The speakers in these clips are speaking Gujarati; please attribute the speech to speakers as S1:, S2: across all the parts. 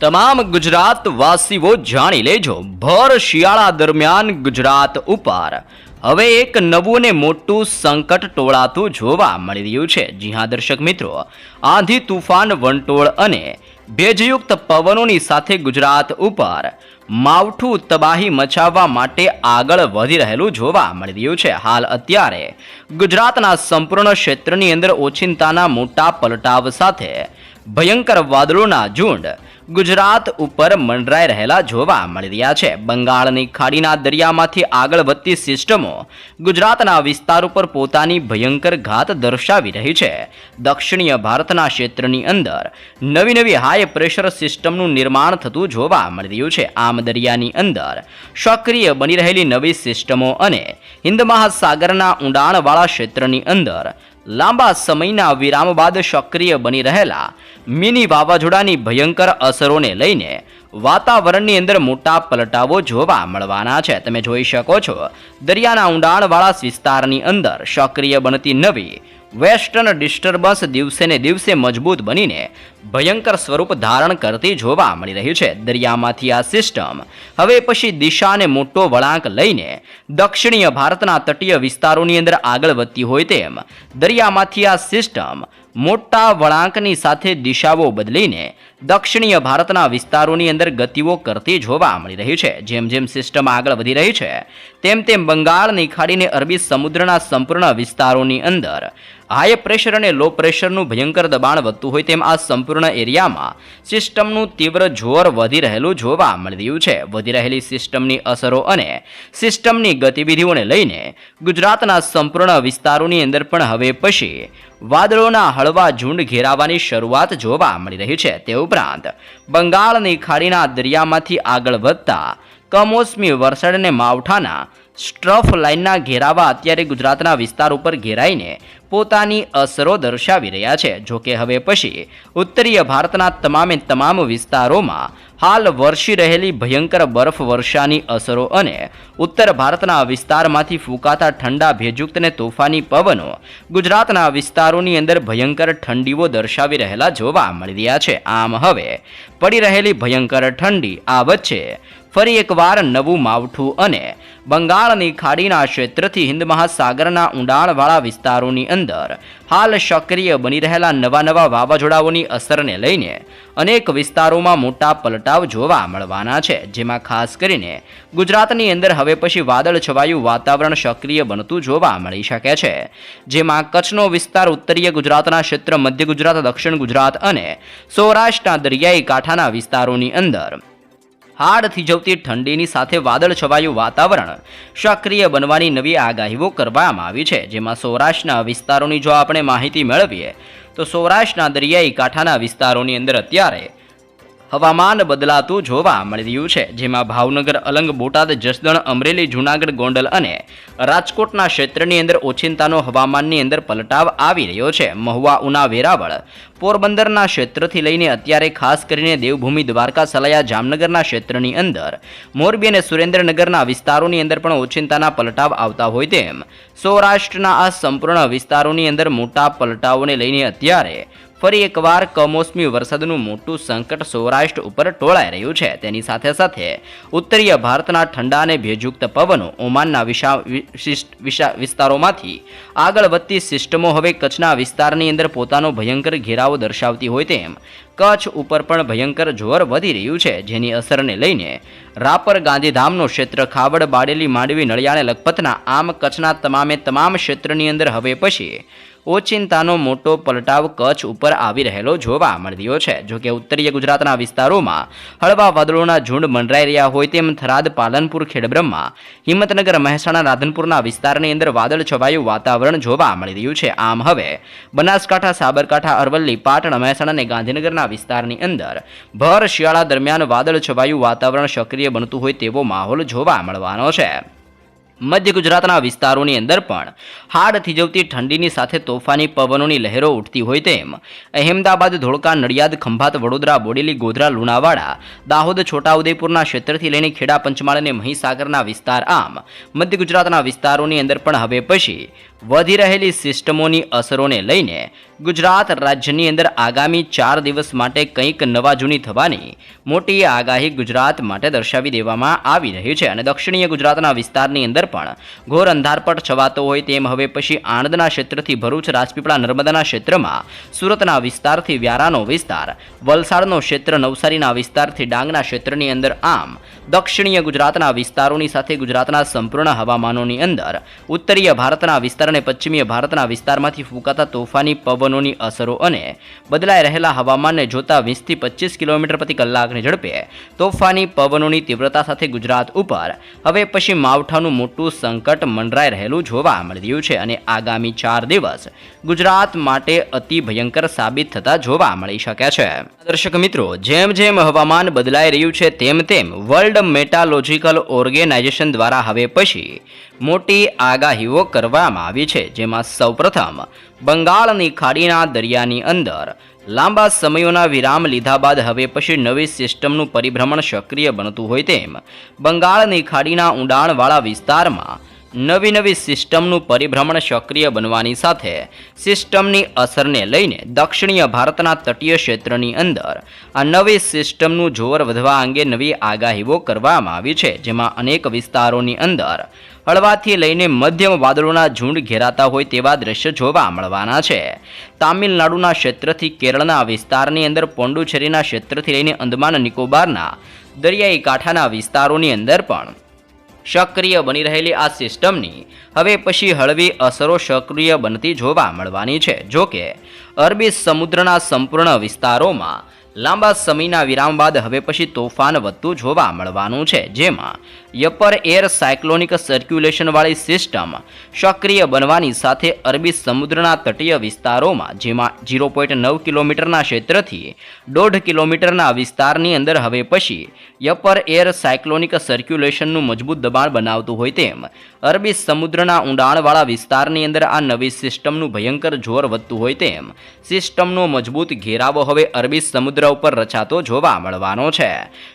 S1: તમામ ગુજરાતવાસીઓ જાણી લેજો, ભર શિયાળા દરમિયાન ગુજરાત ઉપર હવે એક નવું ને મોટું સંકટ ટોળાતું જોવા મળી રહ્યું છે. જી હા દર્શક મિત્રો, આંધી તુફાન વંટોળ અને ભેજયુક્ત પવનોની સાથે ગુજરાત ઉપર માવઠું તબાહી મચાવવા માટે આગળ વધી રહેલું જોવા મળી રહ્યું છે. હાલ અત્યારે ગુજરાતના સંપૂર્ણ ક્ષેત્રની અંદર ઓચિંતાના મોટા પલટાવ સાથે ભયંકર વાદળોના ઝુંડ ગુજરાત ઉપર મંડરાઈ રહેલા જોવા મળી રહ્યા છે. બંગાળની ખાડીના દરિયામાંથી આગળ વધતી સિસ્ટમો ગુજરાતના વિસ્તાર ઉપર પોતાની ભયંકર ઘાત દર્શાવી રહી છે. દક્ષિણીય ભારતના ક્ષેત્રની અંદર નવી હાઈ પ્રેશર સિસ્ટમનું નિર્માણ થતું જોવા મળી રહ્યું છે. આમ દરિયાની અંદર સક્રિય બની રહેલી નવી સિસ્ટમો અને હિન્દ મહાસાગરના ઊંડાણવાળા ક્ષેત્રની અંદર લાંબા સમયના વિરામ બાદ સક્રિય બની રહેલા મિની વાવાઝોડાની ભયંકર અસરોને લઈને વાતાવરણની અંદર મોટા પલટાવો જોવા મળવાના છે. તમે જોઈ શકો છો, દરિયાના ઊંડાણવાળા વિસ્તારની અંદર સક્રિય બનતી નવી વેસ્ટર્ન ડિસ્ટર્બન્સ દિવસે ને દિવસે મજબૂત બનીને ભયંકર સ્વરૂપ ધારણ કરતી જોવા મળી રહી છે. દરિયામાંથી આ સિસ્ટમ હવે પછી દિશાને મોટો વળાંક લઈને દક્ષિણીય ભારતના તટીય વિસ્તારોની અંદર આગળ વધતી હોય તેમ દરિયામાંથી આ સિસ્ટમ મોટા વળાંકની સાથે દિશાઓ બદલીને દક્ષિણીય ભારતના વિસ્તારોની અંદર ગતિઓ કરતી જોવા મળી રહી છે. જેમ જેમ સિસ્ટમ આગળ વધી રહી છે તેમ તેમ બંગાળની ખાડીને અરબી સમુદ્રના સંપૂર્ણ વિસ્તારોની અંદર હાઈ પ્રેશર અને લો પ્રેશરનું ભયંકર દબાણ વધતું હોય તેમ આ સંપૂર્ણ એરિયામાં સિસ્ટમનું તીવ્ર જોર વધી રહેલું જોવા મળી રહ્યું છે. વધી રહેલી સિસ્ટમની અસરો અને સિસ્ટમની ગતિવિધિઓને લઈને ગુજરાતના સંપૂર્ણ વિસ્તારોની અંદર પણ હવે પછી વાદળોના હળવા ઝુંડ ઘેરાવાની શરૂઆત જોવા મળી રહી છે. તે ઉપરાંત બંગાળની ખાડીના દરિયામાંથી આગળ વધતા કમોસમી વરસાદ અને માવઠાના સ્ટ્રફ લાઇનના ઘેરાવા અત્યારે ગુજરાતના વિસ્તાર ઉપર ઘેરાઈને પોતાની અસરો દર્શાવી રહ્યા છે. જોકે હવે પછી ઉત્તરીય ભારતના તમામ વિસ્તારોમાં હાલ વરસી રહેલી ભયંકર બરફ વર્ષાની અસરો અને ઉત્તર ભારતના વિસ્તારમાંથી ફૂંકાતા ઠંડા ભેજયુક્ત અને તોફાની પવનો ગુજરાતના વિસ્તારોની અંદર ભયંકર ઠંડીઓ દર્શાવી રહેલા જોવા મળી રહ્યા છે. આમ હવે પડી રહેલી ભયંકર ઠંડી આ વચ્ચે ફરી એકવાર નવું માવઠું અને બંગાળની ખાડીના ક્ષેત્રથી હિન્દ મહાસાગરના ઊંડાણવાળા વિસ્તારોની અંદર હાલ સક્રિય બની રહેલા નવા વાવાઝોડાઓની અસરને લઈને અનેક વિસ્તારોમાં મોટા પલટાવ જોવા મળવાના છે. જેમાં ખાસ કરીને ગુજરાતની અંદર હવે પછી વાદળ છવાયું વાતાવરણ સક્રિય બનતું જોવા મળી શકે છે. જેમાં કચ્છનો વિસ્તાર, ઉત્તરીય ગુજરાતના ક્ષેત્ર, મધ્ય ગુજરાત, દક્ષિણ ગુજરાત અને સૌરાષ્ટ્રના દરિયાઈ કાંઠાના વિસ્તારોની અંદર હાડ થીજવતી ઠંડીની સાથે વાદળ છવાયું વાતાવરણ સક્રિય બનવાની નવી આગાહીઓ કરવામાં આવી છે. જેમાં સૌરાષ્ટ્રના વિસ્તારોની જો આપણે માહિતી મેળવીએ તો સૌરાષ્ટ્રના દરિયાઈ કાંઠાના વિસ્તારોની અંદર અત્યારે હવામાન બદલાતું જોવા મળી રહ્યું છે. જેમાં ભાવનગર, અલંગ, બોટાદ, જસદણ, અમરેલી, જૂનાગઢ, ગોંડલ અને રાજકોટના ક્ષેત્રની અંદર ઓચિંતાનો હવામાનની અંદર પલટાવ આવી રહ્યો છે. મહુવા, ઉના, વેરાવળ, પોરબંદરના ક્ષેત્રથી લઈને અત્યારે ખાસ કરીને દેવભૂમિ, દ્વારકા, સલાયા, જામનગરના ક્ષેત્રની અંદર મોરબી અને સુરેન્દ્રનગરના વિસ્તારોની અંદર પણ ઓચિંતાના પલટાવ આવતા હોય તેમ સૌરાષ્ટ્રના આ સંપૂર્ણ વિસ્તારોની અંદર મોટા પલટાવોને લઈને અત્યારે ફરી એકવાર કમોસમી વરસાદનું મોટું સંકટ સૌરાષ્ટ્ર ઉપર ટોળાઈ રહ્યું છે. તેની સાથે સાથે ઉત્તરીય ભારતના ઠંડા અને ભેજયુક્ત પવનો, ઓમાનના વિસ્તારોમાંથી આગળ વધતી સિસ્ટમો હવે કચ્છના વિસ્તારની અંદર પોતાનો ભયંકર ઘેરાવો દર્શાવતી હોય તેમ કચ્છ ઉપર પણ ભયંકર જોર વધી રહ્યું છે. જેની અસરને લઈને રાપર, ગાંધીધામનો ક્ષેત્ર, ખાવડ, બાડેલી, માંડવી, નળિયા અને લખપતના આમ કચ્છના તમામ ક્ષેત્રની અંદર હવે પછી ઓચિંતાનો મોટો પલટાવ કચ્છ ઉપર આવી રહેલો જોવા મળી રહ્યો છે. જોકે ઉત્તરીય ગુજરાતના વિસ્તારોમાં હળવા વાદળોના ઝુંડ મંડરાઈ રહ્યા હોય તેમ થરાદ, પાલનપુર, ખેડબ્રહ્મા, હિંમતનગર, મહેસાણા, રાધનપુરના વિસ્તારની અંદર વાદળ છવાયું વાતાવરણ જોવા મળી રહ્યું છે. આમ હવે બનાસકાંઠા, સાબરકાંઠા, અરવલ્લી, પાટણ, મહેસાણા અને ગાંધીનગરના વિસ્તારની અંદર ભર શિયાળા દરમિયાન વાદળ છવાયું વાતાવરણ સક્રિય બનતું હોય તેવો માહોલ જોવા મળવાનો છે. મધ્ય ગુજરાતના વિસ્તારોની અંદર પણ હાડ થીજવતી ઠંડીની સાથે તોફાની પવનોની લહેરો ઉઠતી હોય તેમ અહેમદાબાદ, ધોળકા, નડિયાદ, ખંભાત, વડોદરા, બોડેલી, ગોધરા, લુણાવાડા, દાહોદ, છોટાઉદેપુરના ક્ષેત્રથી લઈને ખેડા, પંચમહાલ અને મહીસાગરના વિસ્તાર આમ મધ્ય ગુજરાતના વિસ્તારોની અંદર પણ હવે પછી વધી રહેલી સિસ્ટમોની અસરોને લઈને ગુજરાત રાજ્યની અંદર આગામી 4 દિવસ માટે કંઈક નવા જૂની થવાની મોટી આગાહી ગુજરાત માટે દર્શાવી દેવામાં આવી રહી છે અને દક્ષિણીય ગુજરાતના વિસ્તારની અંદર પણ ઘોર અંધારપટ છવાતો હોય તેમ હવે પછી આણંદના ક્ષેત્રથી ભરૂચ, રાજપીપળા, નર્મદાના ક્ષેત્રમાં, સુરતના વિસ્તારથી વ્યારાનો વિસ્તાર, વલસાડનો ક્ષેત્ર, નવસારીના વિસ્તારથી ડાંગના ક્ષેત્રની અંદર આમ દક્ષિણીય ગુજરાતના વિસ્તારોની સાથે ગુજરાતના સંપૂર્ણ હવામાનોની અંદર ઉત્તરીય ભારતના વિસ્તાર અને પશ્ચિમીય ભારતના વિસ્તારમાંથી ફૂંકાતા તોફાની પવનોની અસરો અને બદલાઈ રહેલા હવામાનને જોતા 20 થી 25 કિલોમીટર પ્રતિ કલાકની ઝડપે તોફાની પવનોની તીવ્રતા સાથે ગુજરાત ઉપર હવે પછી માવઠાનું મોટું સંકટ મંડરાઈ રહેલું જોવા મળી રહ્યું છે અને આગામી 4 દિવસ ગુજરાત માટે અતિ ભયંકર સાબિત થતા જોવા મળી શકે છે. દર્શક મિત્રો, જેમ જેમ હવામાન બદલાઈ રહ્યું છે તેમ તેમ વર્લ્ડ મેટાલોજિકલ ઓર્ગેનાઇઝેશન દ્વારા હવે પછી મોટી આગાહીઓ કરવામાં આવી છે, જેમાં સૌપ્રથમ બંગાળની ખાડીના દરિયાની અંદર લાંબા સમયોના વિરામ લીધા બાદ હવે પછી નવી સિસ્ટમનું પરિભ્રમણ સક્રિય બનતું હોય તેમ બંગાળની ખાડીના ઊંડાણવાળા વિસ્તારમાં નવી સિસ્ટમનું પરિભ્રમણ સક્રિય બનવાની સાથે સિસ્ટમની અસરને લઈને દક્ષિણીય ભારતના તટીય ક્ષેત્રની અંદર આ નવી સિસ્ટમનું જોર વધવા અંગે નવી આગાહીઓ કરવામાં આવી છે, જેમાં અનેક વિસ્તારોની અંદર હળવાથી લઈને મધ્યમ વાદળોના ઝુંડ ઘેરાતા હોય તેવા દ્રશ્ય જોવા મળવાના છે. તામિલનાડુના ક્ષેત્રથી કેરળના વિસ્તારની અંદર, પોંડુચેરીના ક્ષેત્રથી લઈને અંદમાન નિકોબારના દરિયાઈ કાંઠાના વિસ્તારોની અંદર પણ સક્રિય બની રહેલી આ સિસ્ટમની હવે પછી હળવી અસરો સક્રિય બનતી જોવા મળવાની છે. જોકે અરબી સમુદ્રના સંપૂર્ણ વિસ્તારોમાં લાંબા સમયના વિરામ બાદ હવે પછી તોફાન વધતું જોવા મળવાનું છે, જેમાં અપર એર સાયક્લોનિક સર્ક્યુલેશનવાળી સિસ્ટમ સક્રિય બનવાની સાથે અરબી સમુદ્રના તટીય વિસ્તારોમાં, જેમાં 0.9 કિલોમીટરના ક્ષેત્રથી 1.5 કિલોમીટરના વિસ્તારની અંદર હવે પછી અપર એર સાયક્લોનિક સર્ક્યુલેશનનું મજબૂત દબાણ બનાવતું હોય તેમ અરબી સમુદ્રના ઊંડાણવાળા વિસ્તારની અંદર આ નવી સિસ્ટમનું ભયંકર જોર વધતું હોય તેમ સિસ્ટમનો મજબૂત ઘેરાવો હવે અરબી સમુદ્ર ઉપર રચાતો જોવા મળવાનો છે.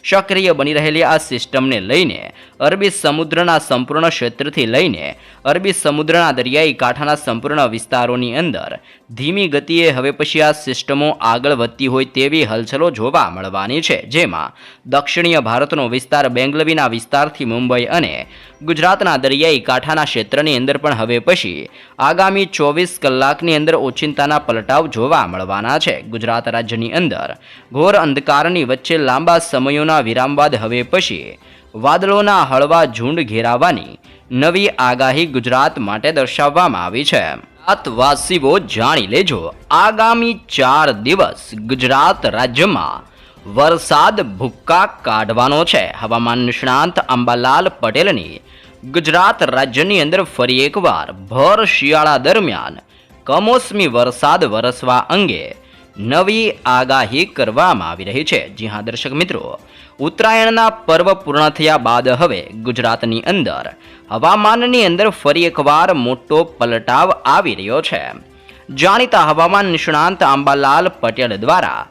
S1: સક્રિય બની રહેલી આ સિસ્ટમને લઈને અરબી સમુદ્રના સંપૂર્ણ ક્ષેત્રથી લઈને અરબી સમુદ્રના દરિયાઈ કાંઠાના સંપૂર્ણ વિસ્તારોની અંદર ધીમી ગતિએ હવે પછી આ સિસ્ટમો આગળ વધતી હોય તેવી હલચલો જોવા મળવાની છે, જેમાં દક્ષિણીય ભારતનો વિસ્તાર, બેંગલવીના વિસ્તારથી મુંબઈ અને ગુજરાતના દરિયાઈ કાંઠાના ક્ષેત્રની અંદર પણ હવે પછી આગામી 24 કલાકની અંદર ઓચિંતાના પલટાવ જોવા મળવાના છે. ગુજરાત રાજ્યની અંદર ઘોર અંધકારની વચ્ચે લાંબા સમયોના વિરામ બાદ હવે પછી વાદળોના હળવા ઝુંડ ઘેરાવાની નવી આગાહી ગુજરાત માટે દર્શાવવામાં આવી છે. ગુજરાતવાસીઓ જાણી લેજો, આગામી 4 દિવસ ગુજરાત રાજ્યમાં વરસાદ ભૂક્કા કાઢવાનો છે. હવામાન નિષ્ણાંત અંબાલાલ પટેલની ગુજરાત રાજ્યની અંદર ફરી એકવાર ભર શિયાળા દરમિયાન કમોસમી વરસાદ વરસવા અંગે નવી આગાહી કરવામાં આવી રહી છે. જી હા દર્શક મિત્રો, ઉત્તરાયણના પર્વ પૂર્ણ થયા બાદ હવે ગુજરાતની અંદર હવામાનની અંદર ફરી એકવાર મોટો પલટાવ આવી રહ્યો છે. જાણીતા હવામાન નિષ્ણાંત અંબાલાલ પટેલ દ્વારા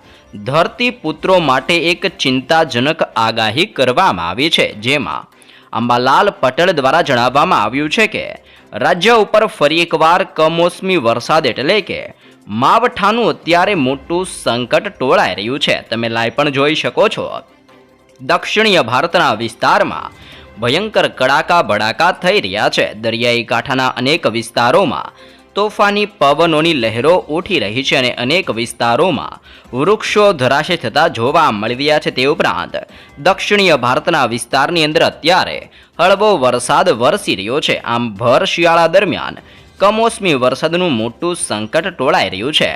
S1: ધરતીપુત્રો માટે એક ચિંતાજનક આગાહી કરવામાં આવી છે, જેમાં અંબાલાલ પટેલ દ્વારા જણાવવામાં આવ્યું છે કે રાજ્ય ઉપર ફરી એકવાર કમોસમી વરસાદ એટલે કે માવઠાનું અત્યારે મોટું સંકટ ટોળાઈ રહ્યું છે. તમે લાઈવ પણ જોઈ શકો છો, દક્ષિણીય ભારતના વિસ્તારમાં ભયંકર કડાકા ભડાકા થઈ રહ્યા છે. દરિયાઈ કાંઠાના અનેક વિસ્તારોમાં તોફાની પવનોની લહેરો ઉઠી રહી છે અને અનેક વિસ્તારોમાં વૃક્ષો ધરાશય થતા જોવા મળી રહ્યા છે. તે ઉપરાંત દક્ષિણીય ભારતના વિસ્તારની અંદર અત્યારે હળવો વરસાદ વરસી રહ્યો છે. આમ ભર શિયાળા દરમિયાન કમોસમી વરસાદનું મોટું સંકટ ટોળાઈ રહ્યું છે.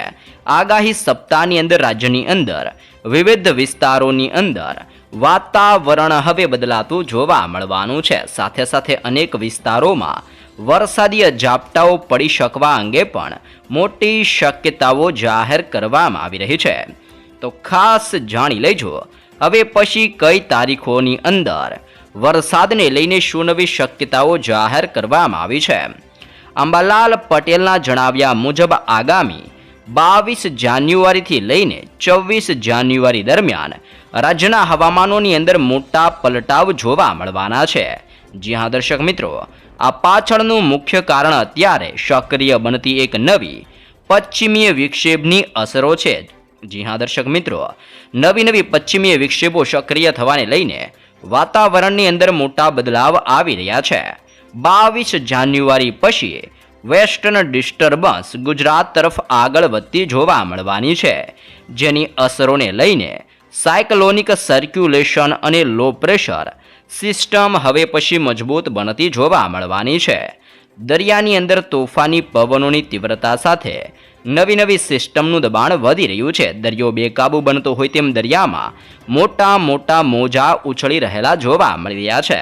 S1: આગાહી સપ્તાહની અંદર રાજ્યની અંદર વિવિધ વિસ્તારોની અંદર વાતાવરણ હવે બદલાતું જોવા મળવાનું છે. સાથે સાથે અનેક વિસ્તારોમાં વરસાદીય ઝાપટાઓ પડી શકવા અંગે પણ મોટી શક્યતાઓ જાહેર કરવામાં આવી રહી છે. તો ખાસ જાણી લેજો, હવે પછી કઈ તારીખોની અંદર વરસાદને લઈને શું નવી શક્યતાઓ જાહેર કરવામાં આવી છે. અંબાલાલ પટેલના જણાવ્યા મુજબ આગામી 22 જાન્યુઆરીથી લઈને 24 જાન્યુઆરી દરમિયાન રાજ્યના હવામાનોની અંદર મોટા પલટાવ જોવા મળવાના છે. જી હા દર્શક મિત્રો, આ પાછળનું મુખ્ય કારણ અત્યારે સક્રિય બનતી એક નવી પશ્ચિમીય વિક્ષેપની અસરો છે. જી હા દર્શક મિત્રો, નવી પશ્ચિમીય વિક્ષેપો સક્રિય થવાને લઈને વાતાવરણની અંદર મોટા બદલાવ આવી રહ્યા છે. 22 જાન્યુઆરી પછી વેસ્ટર્ન ડિસ્ટર્બન્સ ગુજરાત તરફ આગળ વધતી જોવા મળવાની છે, જેની અસરોને લઈને સાયક્લોનિક સર્ક્યુલેશન અને લો પ્રેશર સિસ્ટમ હવે પછી મજબૂત બનતી જોવા મળવાની છે. દરિયાની અંદર તોફાની પવનોની તીવ્રતા સાથે નવી સિસ્ટમનું દબાણ વધી રહ્યું છે. દરિયો બેકાબૂ બનતો હોય તેમ દરિયામાં મોટા મોજા ઉછળી રહેલા જોવા મળી રહ્યા છે.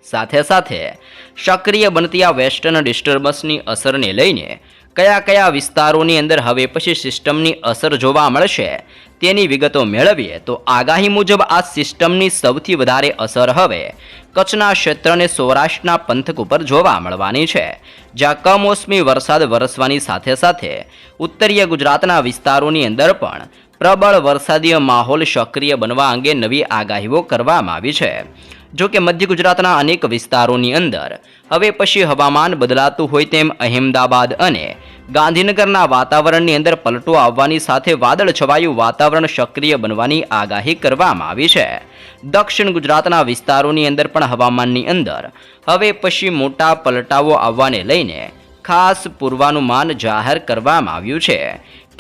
S1: સાથે સક્રિય બનતી આ વેસ્ટર્ન ડિસ્ટર્બન્સની અસરને લઈને કયા વિસ્તારોની અંદર હવે પછી સિસ્ટમની અસર જોવા મળશે તેની વિગતો મેળવીએ તો આગાહી મુજબ આ સિસ્ટમની સૌથી વધારે અસર હવે કચ્છના ક્ષેત્રને સૌરાષ્ટ્રના પંથક ઉપર જોવા મળવાની છે, જ્યાં કમોસમી વરસાદ વરસવાની સાથે ઉત્તરીય ગુજરાતના વિસ્તારોની અંદર પણ પ્રબળ વરસાદીય માહોલ સક્રિય બનવા અંગે નવી આગાહીઓ કરવામાં આવી છે. જો કે મધ્ય ગુજરાતના અનેક વિસ્તારોની અંદર હવે પછી હવામાન બદલાતું હોય તેમ અહેમદાબાદ અને ગાંધીનગરના વાતાવરણની અંદર પલટો આવવાની સાથે વાદળ છવાયું વાતાવરણ સક્રિય બનવાની આગાહી કરવામાં આવી છે. દક્ષિણ ગુજરાતના વિસ્તારોની અંદર પણ હવામાનની અંદર હવે પછી મોટા પલટાઓ આવવાને લઈને ખાસ પૂર્વાનુમાન જાહેર કરવામાં આવ્યું છે.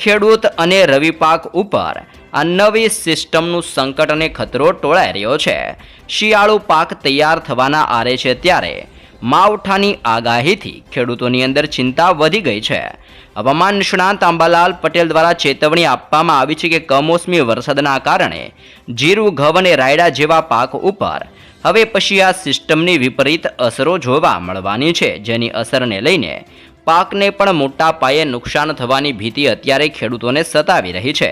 S1: ખેડૂત અને રવિ પાક ઉપર આ નવી સિસ્ટમનું સંકટ અને ખતરો ટોળાઈ રહ્યો છે. શિયાળુ પાક તૈયાર થવાના આરે છે, ત્યારે માવઠાની આગાહીથી ખેડૂતોની અંદર ચિંતા વધી ગઈ છે. હવામાન નિષ્ણાંત અંબાલાલ પટેલ દ્વારા ચેતવણી આપવામાં આવી છે કે કમોસમી વરસાદના કારણે જીરું, ઘઉં અને રાયડા જેવા પાક ઉપર હવે પછી આ સિસ્ટમની વિપરીત અસરો જોવા મળવાની છે, જેની અસરને લઈને પાકને પણ મોટા પાયે નુકસાન થવાની ભીતિ અત્યારે ખેડૂતોને સતાવી રહી છે.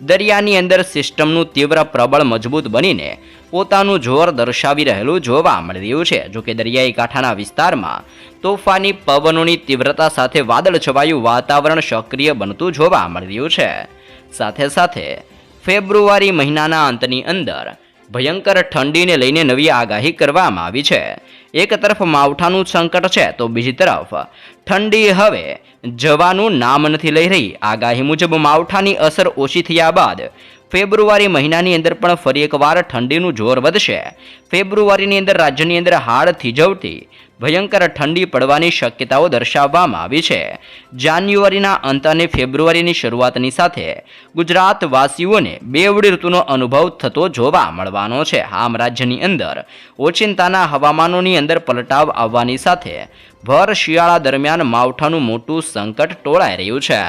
S1: દરિયાની અંદર સિસ્ટમનું તીવ્ર પ્રબળ મજબૂત બનીને પોતાનું જોર દર્શાવી રહેલું જોવા મળી રહ્યું છે. જોકે દરિયાઈ કાંઠાના વિસ્તારમાં તોફાની પવનોની તીવ્રતા સાથે વાદળ છવાયું વાતાવરણ સક્રિય બનતું જોવા મળી રહ્યું છે. સાથે ફેબ્રુઆરી મહિનાના અંતની અંદર ભયંકર ઠંડીને લઈને નવી આગાહી કરવામાં આવી છે. એક તરફ માવઠાનું સંકટ છે તો બીજી તરફ ઠંડી હવે જવાનું નામ નથી લઈ રહી. આગાહી મુજબ માવઠાની અસર ઓછી થયા બાદ ફેબ્રુઆરી મહિનાની અંદર પણ ફરી એકવાર ઠંડીનું જોર વધશે. ફેબ્રુઆરીની અંદર રાજ્યની અંદર હાડ થીજવતી ભયંકર ઠંડી પડવાની શક્યતાઓ દર્શાવવામાં આવી છે. જાન્યુઆરીના અંત અને ફેબ્રુઆરીની શરૂઆતની સાથે ગુજરાતવાસીઓને બેવડી ઋતુનો અનુભવ થતો જોવા મળવાનો છે. આમ રાજ્યની અંદર ઓચિંતાના હવામાનોની અંદર પલટાવ આવવાની સાથે ભર શિયાળા દરમિયાન માવઠાનું મોટું સંકટ ટોળાઈ રહ્યું છે.